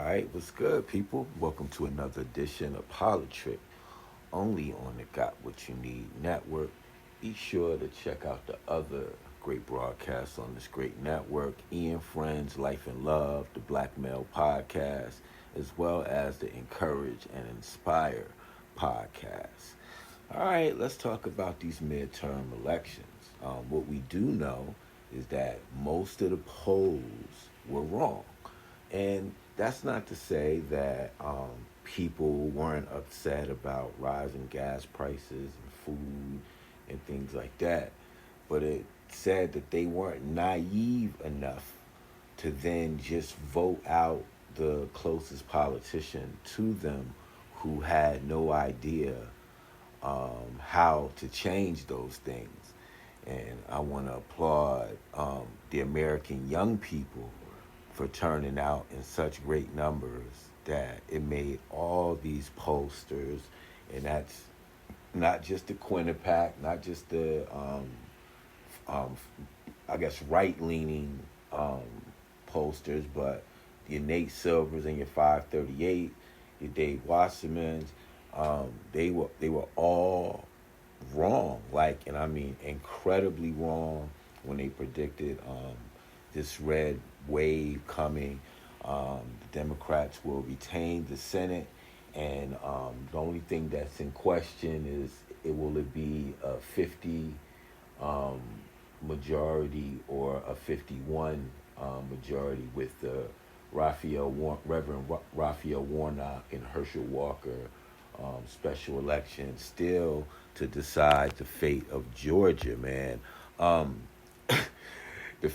right, what's good, people? Welcome to another edition of Politicked, only on the Got What You Need network. Be sure to check out the other great broadcasts on this great network: Ian Friends, Life and Love, the Black Male Podcast, as well as the Encourage and Inspire podcast. All right, let's talk about these midterm elections. What we do know is that most of the polls were wrong. And that's not to say that people weren't upset about rising gas prices and food and things like that, but it said that they weren't naive enough to then just vote out the closest politician to them who had no idea how to change those things. And I want to applaud the American young people for turning out in such great numbers that it made all these pollsters, and that's not just the Quinnipiac, not just the, I guess, right-leaning pollsters, but your Nate Silvers and your 538, your Dave Wassermans, they were all wrong, and I mean incredibly wrong when they predicted this red wave coming. The Democrats will retain the Senate, and the only thing that's in question is will it be a 50 majority or a 51 majority with the Reverend Raphael Warnock and Herschel Walker special election still to decide the fate of Georgia, man. The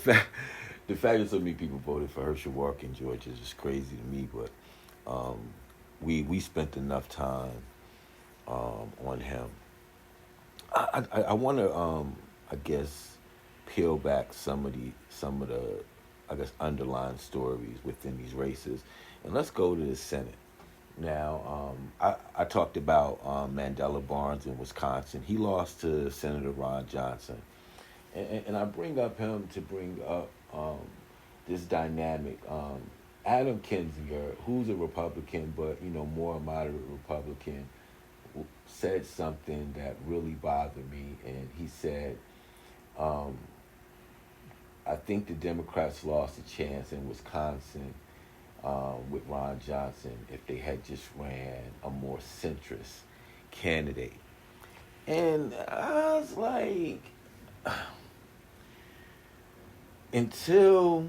fact that so many people voted for Herschel Walker in Georgia is just crazy to me, but we spent enough time on him. I want to I guess peel back some of the I guess underlying stories within these races, and let's go to the Senate. Now, I talked about Mandela Barnes in Wisconsin. He lost to Senator Ron Johnson. And I bring up him to bring up this dynamic. Adam Kinzinger, who's a Republican, but, more moderate Republican, said something that really bothered me. And he said, I think the Democrats lost a chance in Wisconsin with Ron Johnson if they had just ran a more centrist candidate. And I was like, until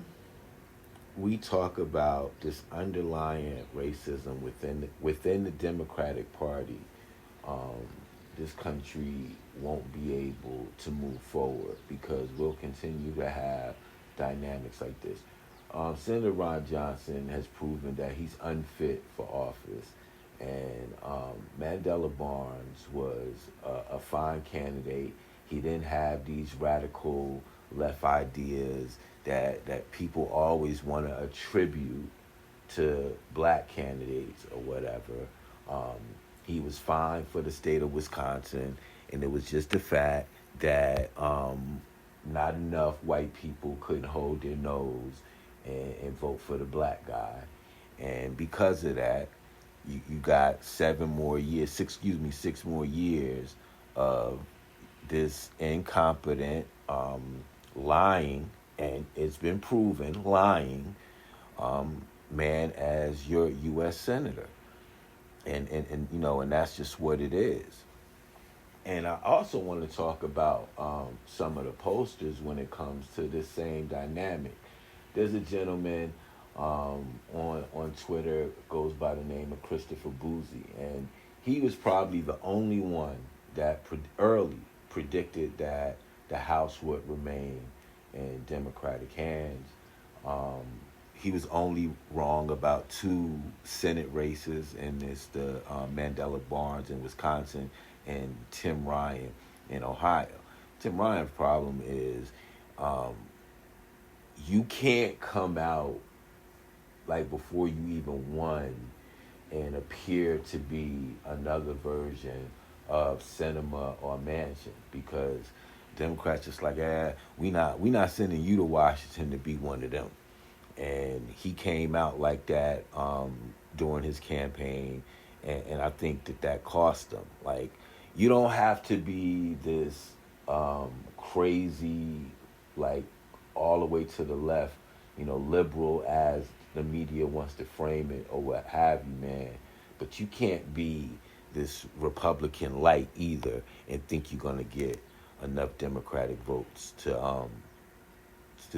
we talk about this underlying racism within the Democratic Party, this country won't be able to move forward because we'll continue to have dynamics like this. Senator Ron Johnson has proven that he's unfit for office, and Mandela Barnes was a fine candidate. He didn't have these radical left ideas that people always want to attribute to black candidates or whatever. He was fine for the state of Wisconsin, and it was just the fact that not enough white people couldn't hold their nose and vote for the black guy. And because of that, you got 6 more years of this incompetent, lying, and it's been proven, lying man as your U.S. Senator. And that's just what it is. And I also want to talk about some of the pollsters when it comes to this same dynamic. There's a gentleman on Twitter, goes by the name of Christopher Boozy, and he was probably the only one that early predicted that the House would remain in Democratic hands. He was only wrong about 2 Senate races, and it's the Mandela Barnes in Wisconsin and Tim Ryan in Ohio. Tim Ryan's problem is you can't come out before you even won and appear to be another version of Sinema or Manchin, because Democrats just we not sending you to Washington to be one of them. And he came out like that during his campaign, and I think that cost him. Like, you don't have to be this crazy, like all the way to the left, liberal as the media wants to frame it or what have you, man. But you can't be this Republican light either and think you're gonna get enough Democratic votes to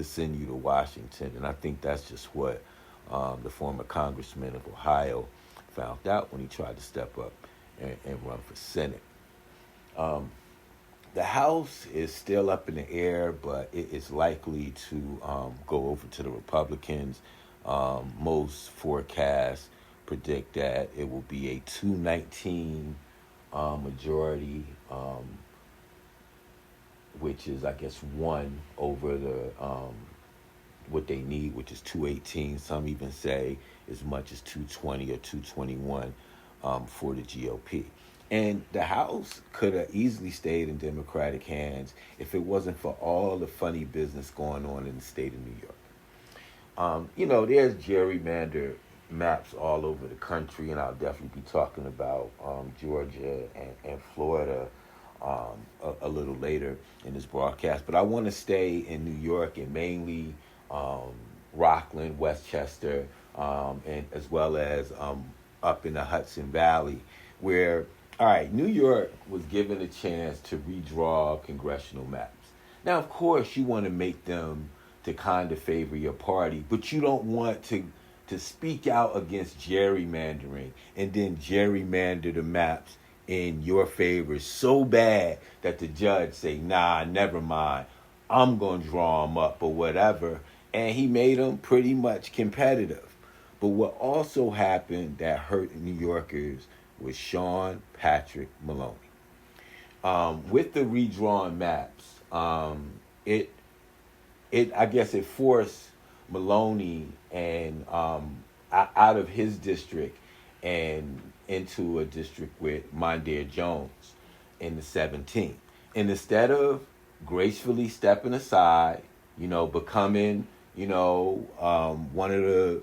send you to Washington. And I think that's just what the former congressman of Ohio found out when he tried to step up and run for Senate. The House is still up in the air, but it is likely to go over to the Republicans. Most forecasts predict that it will be a 219 majority, which is, I guess, one over the what they need, which is 218. Some even say as much as 220 or 221 for the GOP. And the House could have easily stayed in Democratic hands if it wasn't for all the funny business going on in the state of New York. There's gerrymander maps all over the country, and I'll definitely be talking about Georgia and Florida a little later in this broadcast. But I want to stay in New York and mainly Rockland, Westchester, and as well as up in the Hudson Valley, where, all right, New York was given a chance to redraw congressional maps. Now, of course, you want to make them to kind of favor your party, but you don't want to speak out against gerrymandering and then gerrymander the maps in your favor so bad that the judge say, nah, never mind, I'm going to draw them up or whatever. And he made them pretty much competitive. But what also happened that hurt New Yorkers was Sean Patrick Maloney. With the redrawn maps, I guess it forced Maloney and out of his district and into a district with Mondaire Jones in the 17th. And instead of gracefully stepping aside, becoming, one of the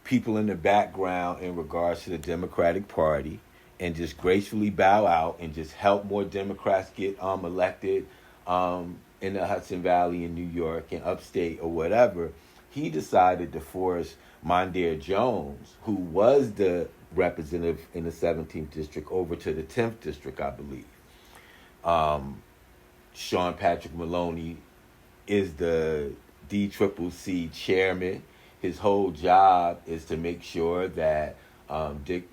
people in the background in regards to the Democratic Party and just gracefully bow out and just help more Democrats get elected in the Hudson Valley in New York and upstate or whatever, he decided to force Mondaire Jones, who was the representative in the 17th district, over to the 10th district, I believe. Sean Patrick Maloney is the DCCC chairman. His whole job is to make sure that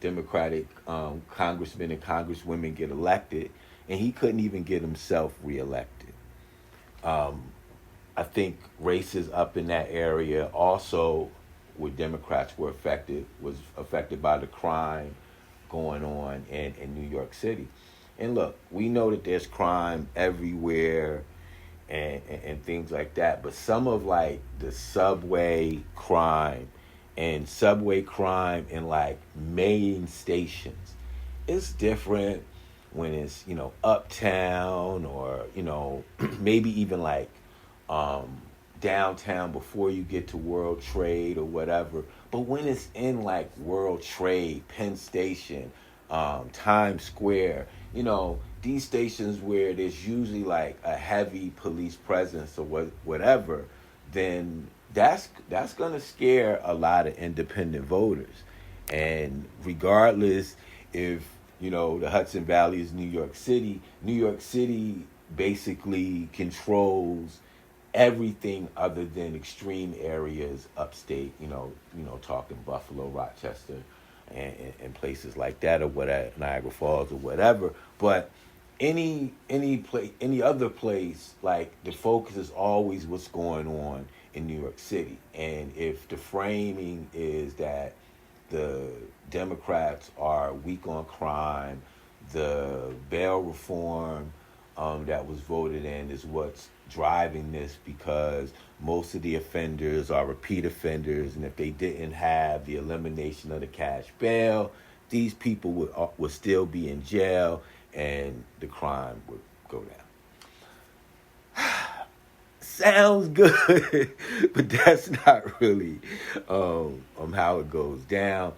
Democratic congressmen and congresswomen get elected, and he couldn't even get himself reelected. I think races up in that area also where Democrats were was affected by the crime going on in New York City. And look, we know that there's crime everywhere and things like that, but some of like the subway crime in like main stations, it's different when it's, uptown or, maybe even like downtown before you get to World Trade or whatever. But when it's in like World Trade, Penn Station, Times Square, these stations where there's usually like a heavy police presence or whatever, then that's going to scare a lot of independent voters. And regardless if, the Hudson Valley is New York City basically controls everything other than extreme areas upstate, talking Buffalo, Rochester, and places like that, or whatever, Niagara Falls or whatever. But any other place, like the focus is always what's going on in New York City. And if the framing is that the Democrats are weak on crime, the bail reform that was voted in is what's driving this, because most of the offenders are repeat offenders, and if they didn't have the elimination of the cash bail, these people would still be in jail and the crime would go down. sounds good, but that's not really how it goes down.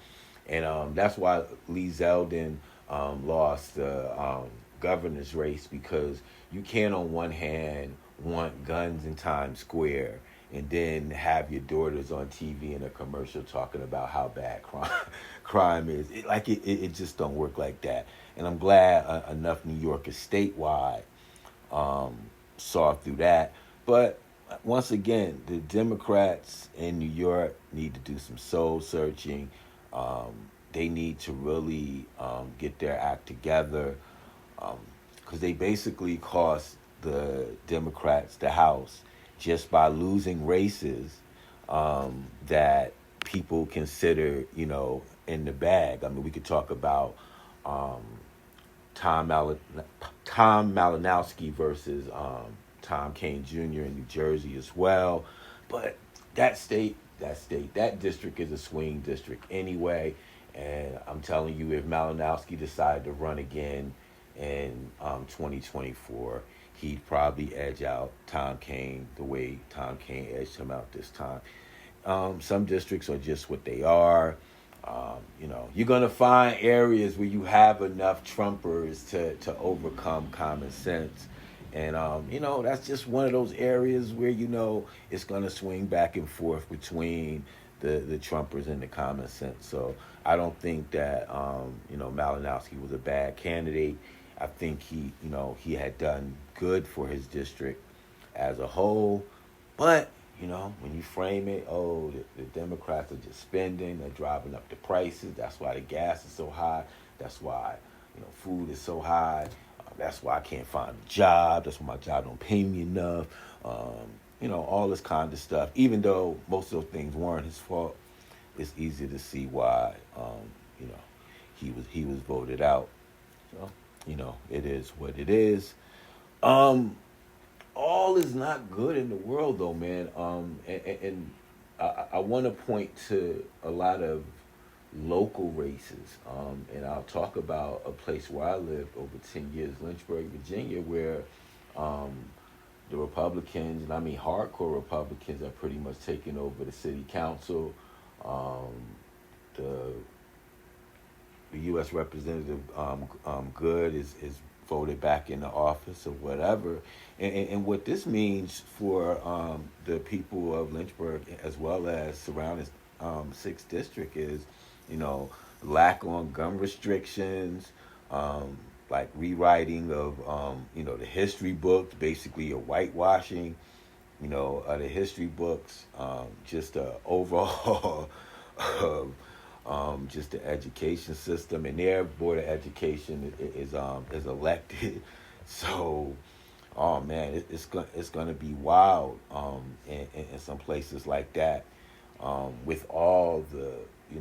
And that's why Lee Zeldin lost the governor's race, because you can't, on one hand, want guns in Times Square and then have your daughters on TV in a commercial talking about how bad crime is. It just don't work like that. And I'm glad enough New Yorkers statewide saw through that. But once again, the Democrats in New York need to do some soul searching. They need to really get their act together, because they basically cost the Democrats the House just by losing races that people consider, in the bag. I mean, we could talk about Tom Malinowski versus Tom Kaine Jr. in New Jersey as well. But that district is a swing district anyway. And I'm telling you, if Malinowski decided to run again in 2024, he'd probably edge out Tom Kaine the way Tom Kaine edged him out this time. Some districts are just what they are. You're going to find areas where you have enough Trumpers to overcome common sense. And, that's just one of those areas where, it's going to swing back and forth between the Trumpers and the common sense. So I don't think that, Malinowski was a bad candidate. I think he had done good for his district as a whole. But, when you frame it, the Democrats are just spending, they're driving up the prices. That's why the gas is so high. That's why, food is so high. That's why I can't find a job. That's why my job don't pay me enough. All this kind of stuff. Even though most of those things weren't his fault, it's easy to see why, he was voted out. So, it is what it is. All is not good in the world, though, man. And I want to point to a lot of local races. And I'll talk about a place where I lived over 10 years, Lynchburg, Virginia, where the Republicans, and I mean hardcore Republicans, are pretty much taking over the city council. The U.S. Representative Good is voted back into office or whatever. And what this means for the people of Lynchburg as well as surrounding 6th District is, lack on gun restrictions, like rewriting of, the history books, basically a whitewashing, of the history books, just a overall of just the education system. And their board of education is elected. So, oh man, it's going to be wild in some places like that, with all the,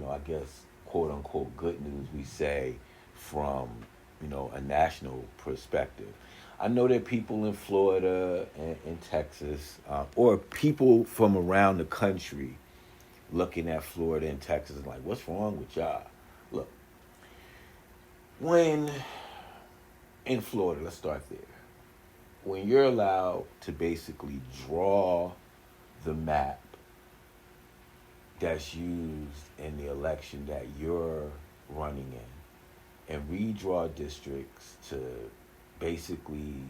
I guess, quote unquote good news we say from, a national perspective. I know that people in Florida and in Texas, or people from around the country looking at Florida and Texas and like, what's wrong with y'all? Look, when in Florida, let's start there. When you're allowed to basically draw the map that's used in the election that you're running in and redraw districts to basically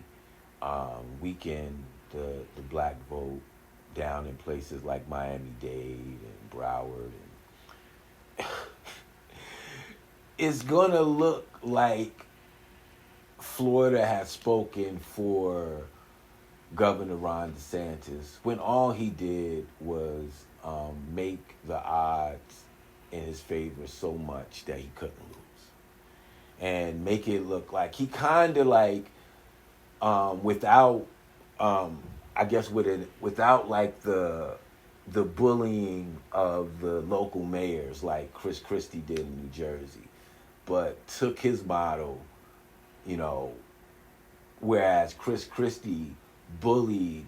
weaken the black vote down in places like Miami-Dade and Broward, and it's gonna look like Florida has spoken for Governor Ron DeSantis when all he did was make the odds in his favor so much that he couldn't lose, and make it look like he kind of like without I guess without like the bullying of the local mayors like Chris Christie did in New Jersey, but took his model, whereas Chris Christie bullied,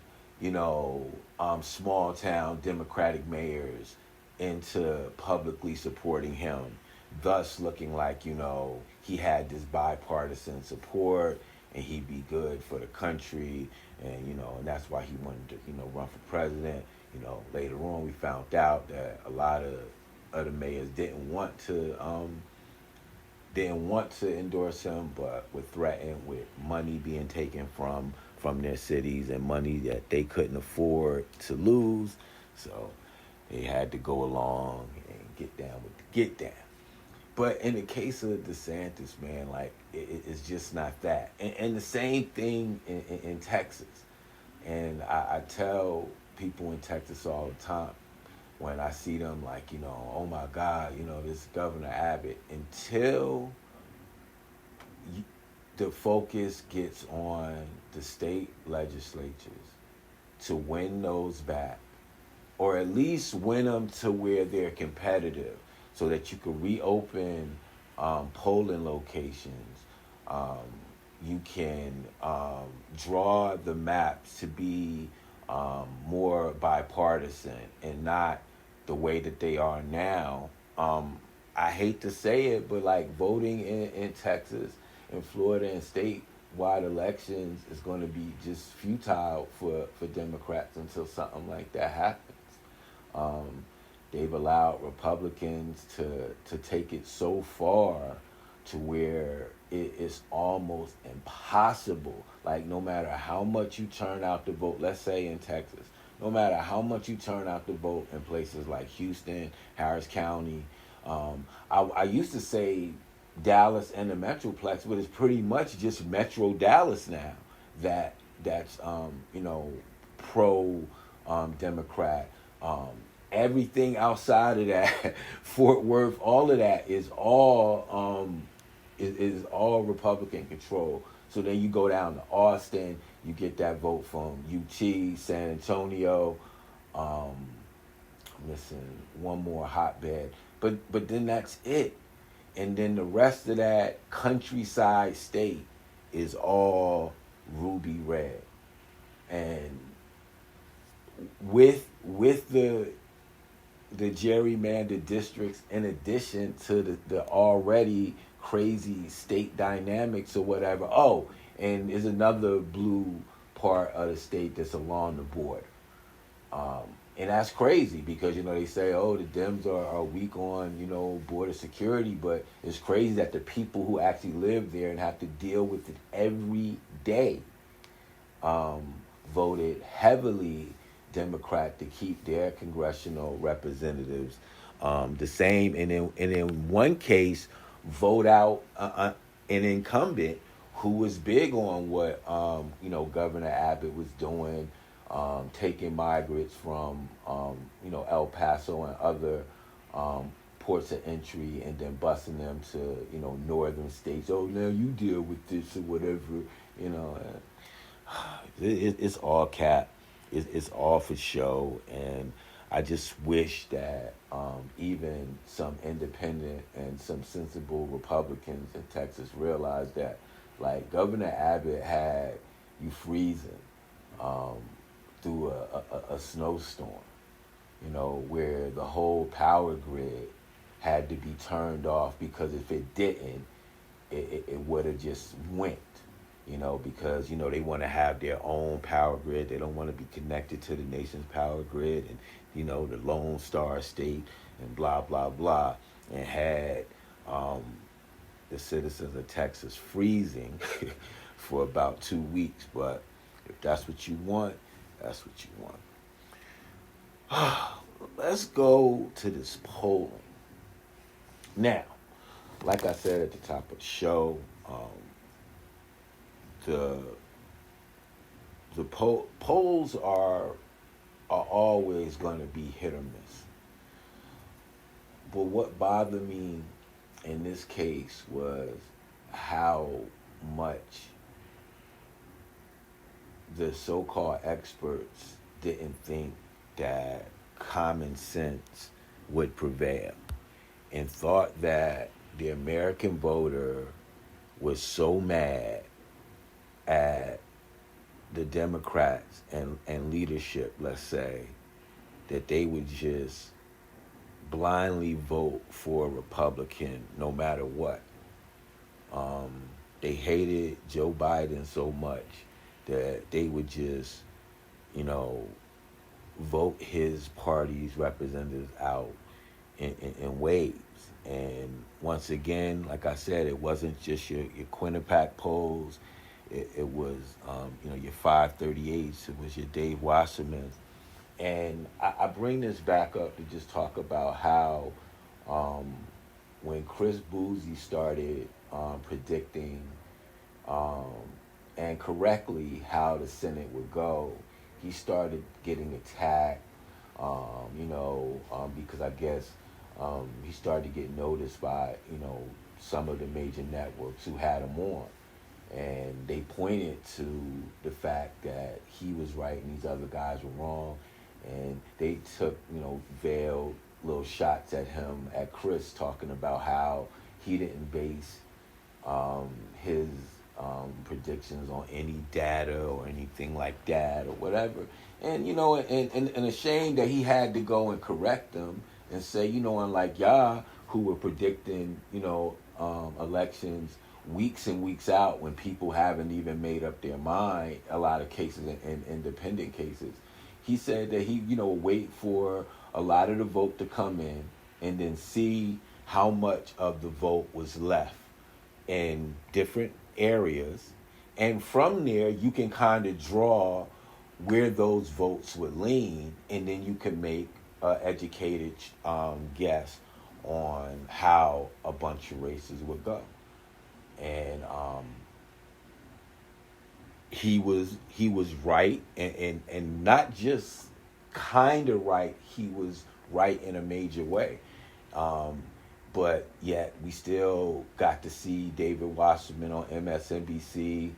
small town Democratic mayors into publicly supporting him, thus looking like, he had this bipartisan support and he'd be good for the country, and and that's why he wanted to run for president. Later on we found out that a lot of other mayors didn't want to endorse him, but were threatened with money being taken from their cities and money that they couldn't afford to lose. So they had to go along and get down with the get down. But in the case of DeSantis, man, like it's just not that. And the same thing in Texas. And I tell people in Texas all the time when I see them, like, oh my God, this Governor Abbott, until the focus gets on the state legislatures to win those back, or at least win them to where they're competitive, so that you can reopen polling locations. You can draw the maps to be more bipartisan and not the way that they are now. I hate to say it, but like voting in Texas and Florida and statewide elections is going to be just futile for Democrats until something like that happens. They've allowed Republicans to take it so far to where it is almost impossible. Like, no matter how much you turn out to vote, let's say in Texas, no matter how much you turn out to vote in places like Houston, Harris County, I used to say Dallas and the Metroplex, but it's pretty much just Metro Dallas now that's pro Democrat. Everything outside of that, Fort Worth, all of that is all Republican control. So then you go down to Austin, you get that vote from UT, San Antonio, missing one more hotbed, but then that's it. And then the rest of that countryside state is all ruby red. And with the gerrymandered districts, in addition to the already crazy state dynamics or whatever. Oh, and there's another blue part of the state that's along the border. And that's crazy because, they say, oh, the Dems are weak on, border security. But it's crazy that the people who actually live there and have to deal with it every day voted heavily Democrat to keep their congressional representatives the same. And in one case, vote out an incumbent who was big on what, Governor Abbott was doing, taking migrants from, El Paso and other ports of entry and then busing them to, northern states. Oh, now you deal with this or whatever, It's all cap. It's all for show. And I just wish that even some independent and some sensible Republicans in Texas realized that, like, Governor Abbott had you freezing through a snowstorm, where the whole power grid had to be turned off, because if it didn't, it would have just went, because, they want to have their own power grid. They don't want to be connected to the nation's power grid and, the Lone Star State and blah, blah, blah, and had the citizens of Texas freezing for about 2 weeks. But if that's what you want, that's what you want. Let's go to this polling. Now, like I said at the top of the show, the polls are always going to be hit or miss. But what bothered me in this case was how much the so-called experts didn't think that common sense would prevail, and thought that the American voter was so mad at the Democrats and leadership, let's say, that they would just blindly vote for a Republican no matter what. they hated Joe Biden so much that they would just, you know, vote his party's representatives out in waves. And once again, like I said, it wasn't just your Quinnipiac polls. It was, your 538s. It was your Dave Wasserman. And I bring this back up to just talk about how when Chris Boozy started predicting and correctly how the Senate would go, he started getting attacked, because I guess he started to get noticed by, some of the major networks who had him on. And they pointed to the fact that he was right and these other guys were wrong. And they took, veiled little shots at him, at Chris, talking about how he didn't base his predictions on any data or anything like that or whatever. And, and ashamed that he had to go and correct them and say, unlike y'all who were predicting, elections weeks and weeks out when people haven't even made up their mind, a lot of cases in independent cases. He said that he, wait for a lot of the vote to come in and then see how much of the vote was left in different areas. And from there, you can kind of draw where those votes would lean, and then you can make an educated guess on how a bunch of races would go. And he was right, and not just kind of right. He was right in a major way. But yet we still got to see David Wasserman on MSNBC,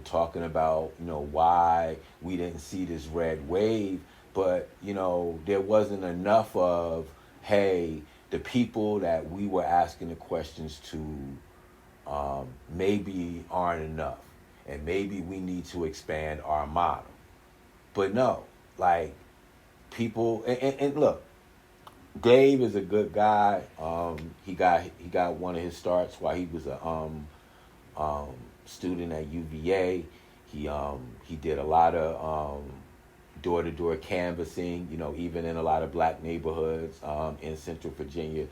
talking about, why we didn't see this red wave. But, there wasn't enough of, hey, the people that we were asking the questions to maybe aren't enough. And maybe we need to expand our model. But no, like, people, and look, Dave is a good guy. He got one of his starts while he was a student at UVA. He did a lot of door-to-door canvassing, even in a lot of black neighborhoods in Central Virginia.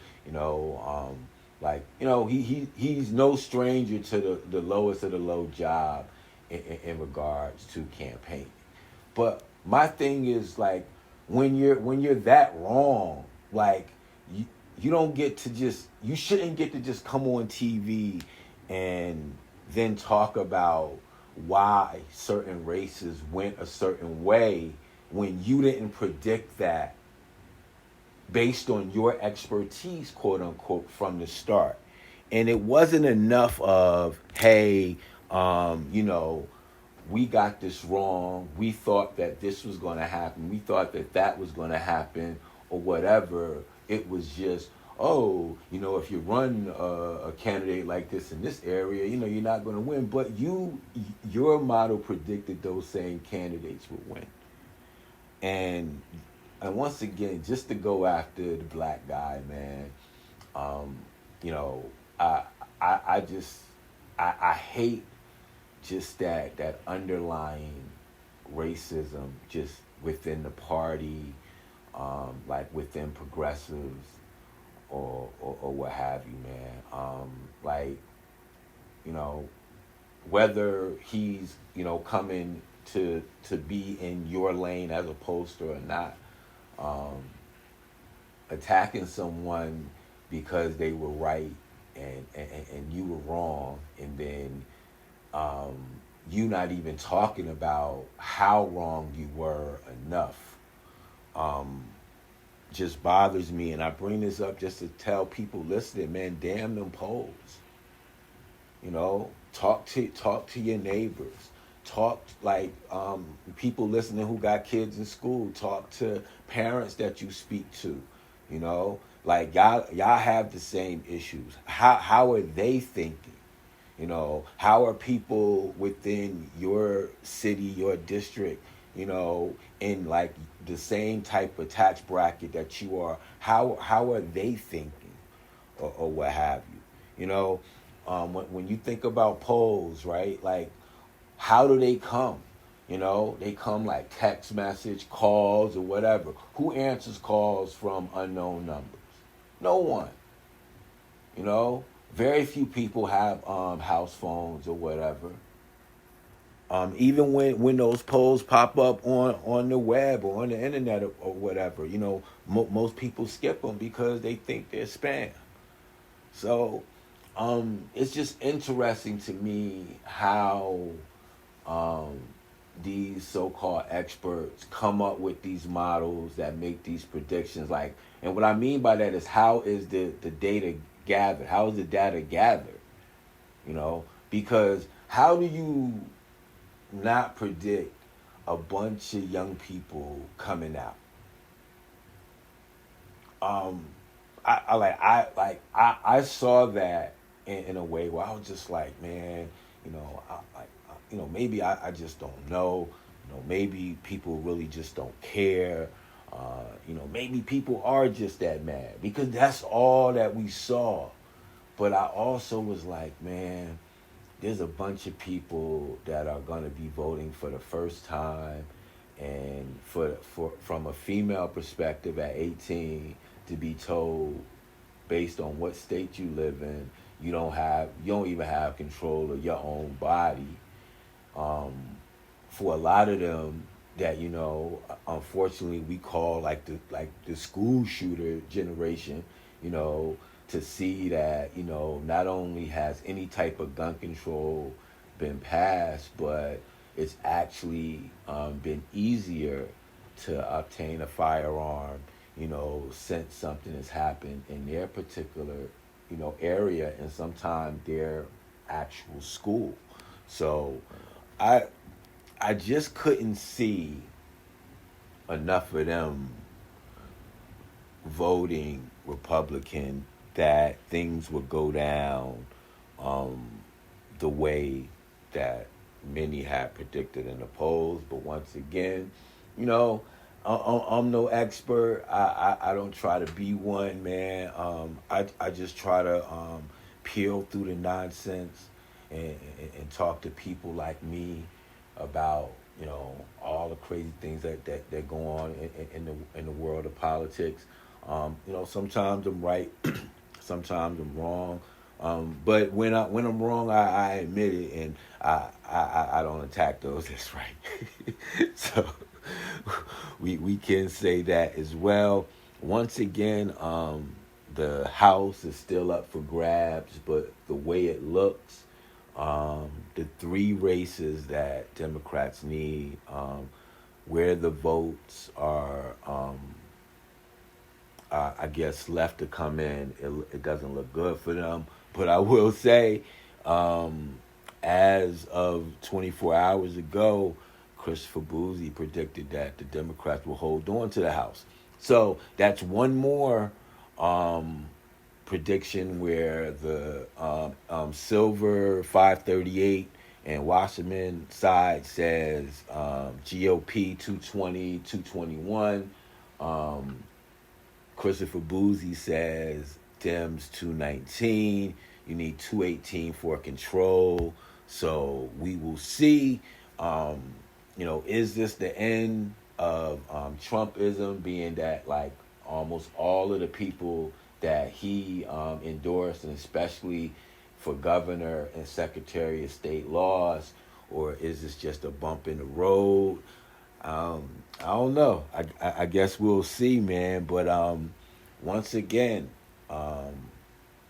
He's no stranger to the lowest of the low job in regards to campaigning. But my thing is, like, when you're that wrong, like, you don't get to you shouldn't get to just come on TV and then talk about why certain races went a certain way when you didn't predict that based on your expertise, quote unquote, from the start. And it wasn't enough of, hey, we got this wrong. We thought that this was going to happen. We thought that was going to happen or whatever. It was just, if you run a candidate like this in this area, you're not going to win. But your model predicted those same candidates would win. And once again, just to go after the black guy, man, I hate just that underlying racism just within the party, like within progressives or what have you, man. Whether he's, coming to be in your lane as a pollster or not, attacking someone because they were right and you were wrong, and then you not even talking about how wrong you were enough, just bothers me. And I bring this up just to tell people listening, man, damn them polls. Talk to your neighbors. Talk, like, people listening who got kids in school. Talk to parents that you speak to. Like, y'all have the same issues. How are they thinking? How are people within your city, your district, in like the same type of tax bracket that you are? How are they thinking, or what have you? when you think about polls, right? Like, how do they come? You know, they come like text message, calls, or whatever. Who answers calls from unknown numbers? No one. You know, very few people have house phones or whatever. Even when those polls pop up on the web or on the internet or whatever, you know, most people skip them because they think they're spam. So it's just interesting to me how um, these so-called experts come up with these models that make these predictions. Like, and what I mean by that is, how is the data gathered? How is the data gathered? You know, because how do you not predict a bunch of young people coming out? Um, I saw that in a way where I was just like, man, you know, maybe I just don't know. You know, maybe people really just don't care. You know, maybe people are just that mad because that's all that we saw. But I also was like, man, there's a bunch of people that are going to be voting for the first time, and for from a female perspective at 18, to be told, based on what state you live in, you don't even have control of your own body. um, for a lot of them, that, you know, unfortunately we call like the school shooter generation, you know, to see that, you know, not only has any type of gun control been passed, but it's actually been easier to obtain a firearm, you know, since something has happened in their particular, you know, area, and sometimes their actual school. So I I just couldn't see enough of them voting Republican that things would go down um, the way that many had predicted in the polls. But once again, you know, I'm no expert. I don't try to be one, man. I just try to peel through the nonsense and talk to people like me about, you know, all the crazy things that go on in the world of politics. You know, sometimes I'm right, sometimes I'm wrong. But when I'm wrong, I admit it, and I don't attack those that's right. So we can say that as well. Once again, the House is still up for grabs, but the way it looks, the three races that Democrats need, where the votes are, I guess, left to come in, it doesn't look good for them. But I will say, as of 24 hours ago, Christopher Boozy predicted that the Democrats will hold on to the House. So that's one more prediction where the Silver 538 and Wasserman side says GOP 220, 221. Christopher Boozy says Dems 219. You need 218 for control. So we will see. You know, is this the end of Trumpism, being that, like, almost all of the people that he endorsed, and especially for governor and secretary of state, lost? Or is this just a bump in the road? I don't know. I guess we'll see, man. But once again,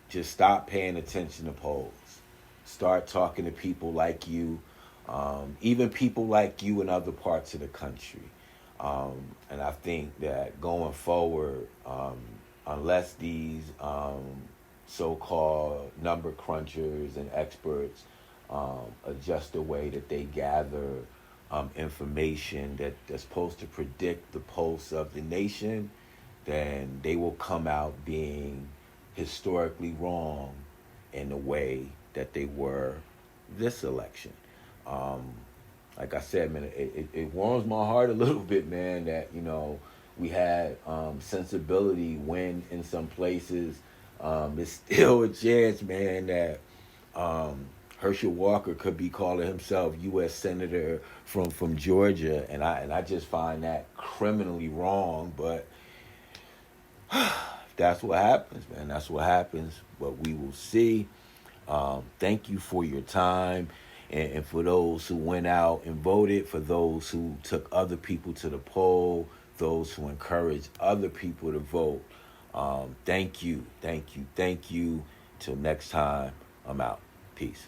just stop paying attention to polls. Start talking to people like you, even people like you in other parts of the country. And I think that going forward, unless these so-called number crunchers and experts adjust the way that they gather information that's supposed to predict the pulse of the nation, then they will come out being historically wrong in the way that they were this election. Um, like I said, man, it warms my heart a little bit, man, that, you know, we had sensibility win in some places. It's still a chance, man, that Herschel Walker could be calling himself U.S. Senator from Georgia, and I just find that criminally wrong. But that's what happens, man. That's what happens. But we will see. Thank you for your time. And for those who went out and voted, for those who took other people to the poll, those who encouraged other people to vote, thank you, thank you, thank you. Till next time, I'm out. Peace.